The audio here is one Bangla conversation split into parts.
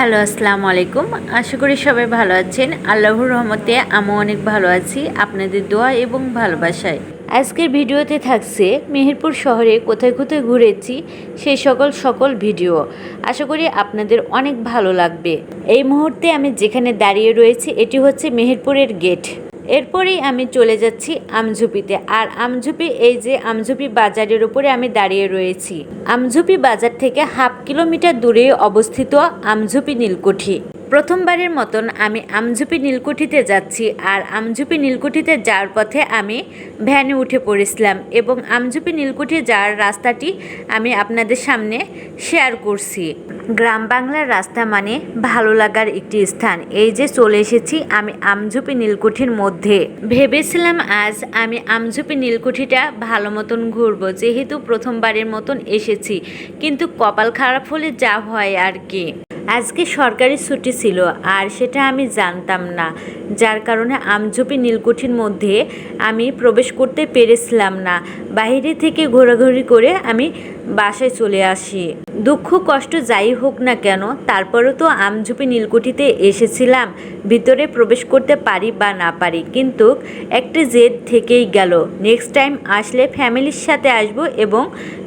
হ্যালো, আসসালামু আলাইকুম। আশা করি সবাই ভালো আছেন। আল্লাহর রহমতে আমিও অনেক ভালো আছি, আপনাদের দোয়া এবং ভালোবাসায়। আজকের ভিডিওতে থাকছে মেহেরপুর শহরে কোথায় কোথায় ঘুরেছি সেই সকল ভিডিও। আশা করি আপনাদের অনেক ভালো লাগবে। এই মুহূর্তে আমি যেখানে দাঁড়িয়ে রয়েছি এটি হচ্ছে মেহেরপুরের গেট। এরপরেই আমি চলে যাচ্ছি আমঝুপিতে। আর আমঝুপি, এই যে আমঝুপি বাজারের উপরে আমি দাঁড়িয়ে রয়েছি। আমঝুপি বাজার থেকে হাফ কিলোমিটার দূরে অবস্থিত আমঝুপি নীলকুঠি। প্রথমবারের মতন আমি আমঝুপি নীলকুঠিতে যাচ্ছি। আর আমঝুপি নীলকুঠিতে যাওয়ার পথে আমি ভ্যানে উঠে পড়েছিলাম এবং আমঝুপি নীলকুঠি যাওয়ার রাস্তাটি আমি আপনাদের সামনে শেয়ার করছি। গ্রাম বাংলার রাস্তা মানে ভালো লাগার একটি স্থান। এই যে চলে এসেছি আমি আমঝুপি নীলকুঠির মধ্যে। ভেবেছিলাম আজ আমি আমঝুপি নীলকুঠিটা ভালো মতন ঘুরবো, যেহেতু প্রথমবারের মতন এসেছি, কিন্তু কপাল খারাপ হলে যা হয় আর কি। আজকে সরকারি ছুটি ছিল আর সেটা আমি জানতাম না, যার কারণে আমঝুপি নীলকুঠির মধ্যে আমি প্রবেশ করতে পেরেছিলাম না। বাইরে থেকে ঘোরাঘুরি করে আমি বাসায় চলে আসি। দুঃখ কষ্ট যাই হোক না কেন, তারপরেও তো আমঝুপি নীলকুঠিতে এসেছিলাম, ভিতরে প্রবেশ করতে পারি বা না পারি, কিন্তু একটা জেদ থেকেই গেল। নেক্সট টাইম আসলে ফ্যামিলির সাথে আসব এবং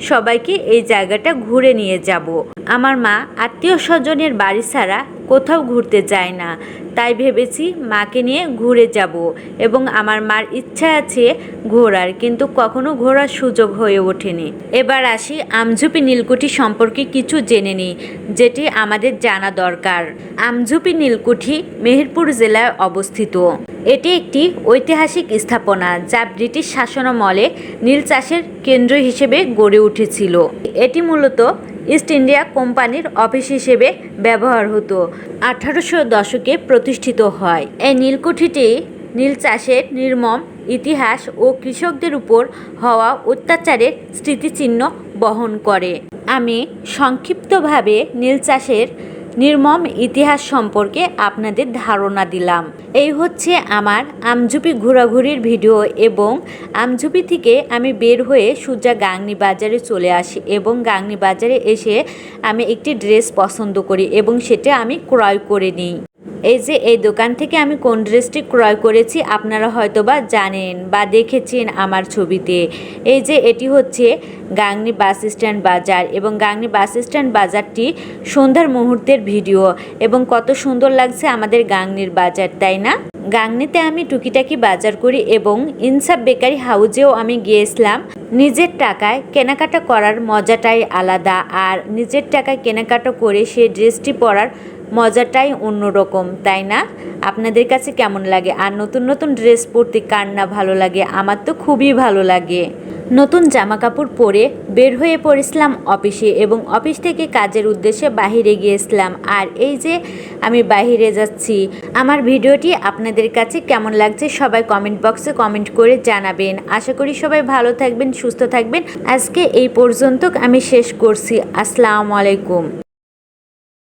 সবাইকে এই জায়গাটা ঘুরে নিয়ে যাব। আমার মা আত্মীয় স্বজনের বাড়ি ছাড়া কোথাও ঘুরতে যায় না, তাই ভেবেছি মাকে নিয়ে ঘুরে যাব এবং আমার মার ইচ্ছা আছে ঘোরার, কিন্তু কখনো ঘোরার সুযোগ হয়ে ওঠেনি। এবার আসি আমঝুপি নীলকুঠি সম্পর্কে কিছু জেনে নিই, যেটি আমাদের জানা দরকার। আমঝুপি নীলকুঠি মেহেরপুর জেলায় অবস্থিত। এটি একটি ঐতিহাসিক স্থাপনা যা ব্রিটিশ শাসনামলে নীল চাষের কেন্দ্র হিসেবে গড়ে উঠেছিল। এটি মূলত ইস্ট ইন্ডিয়া কোম্পানির অফিস হিসেবে ব্যবহার হতো। 1800 দশকে প্রতিষ্ঠিত হয়। এই নীলকুঠিটি নীল চাষের নির্মম ইতিহাস ও কৃষকদের উপর হওয়া অত্যাচারের স্মৃতিচিহ্ন বহন করে। আমি সংক্ষিপ্তভাবে নীল চাষের নির্মম ইতিহাস সম্পর্কে আপনাদের ধারণা দিলাম। এই হচ্ছে আমার আমঝুপি ঘোরাঘুরির ভিডিও এবং আমঝুপি থেকে আমি বের হয়ে সোজা গাংনী বাজারে চলে আসি এবং গাংনী বাজারে এসে আমি একটি ড্রেস পছন্দ করি এবং সেটা আমি ক্রয় করে নিই। এই যে এই দোকান থেকে আমি কোন ড্রেসটি ক্রয় করেছি আপনারা হয়তোবা জানেন বা দেখেছেন আমার ছবিতে। এই যে এটি হচ্ছে গাংনী বাস স্ট্যান্ড বাজার এবং গাংনী বাস স্ট্যান্ড বাজারটি সন্ধ্যার মুহূর্তের ভিডিও এবং কত সুন্দর লাগছে আমাদের গাংনীর বাজার, তাই না? গাংনীতে আমি টুকিটাকি বাজার করি এবং ইনসাফ বেকারি হাউজেও আমি গিয়েছিলাম। নিজের টাকায় কেনাকাটা করার মজাটাই আলাদা, আর নিজের টাকায় কেনাকাটা করে সেই ড্রেসটি পরার মজাটাই অন্যরকম, তাই না? আপনাদের কাছে কেমন লাগে? আর নতুন নতুন ড্রেস পরতে কার না ভালো লাগে? আমার তো খুবই ভালো লাগে। নতুন জামা কাপড় পরে বের হয়ে পড়েছিলাম অফিসে এবং অফিস থেকে কাজের উদ্দেশ্যে বাহিরে গিয়েছিলাম। আর এই যে আমি বাহিরে যাচ্ছি। আমার ভিডিওটি আপনাদের কাছে কেমন লাগছে সবাই কমেন্ট বক্সে কমেন্ট করে জানাবেন। আশা করি সবাই ভালো থাকবেন, সুস্থ থাকবেন। আজকে এই পর্যন্ত আমি শেষ করছি। আসসালামু আলাইকুম।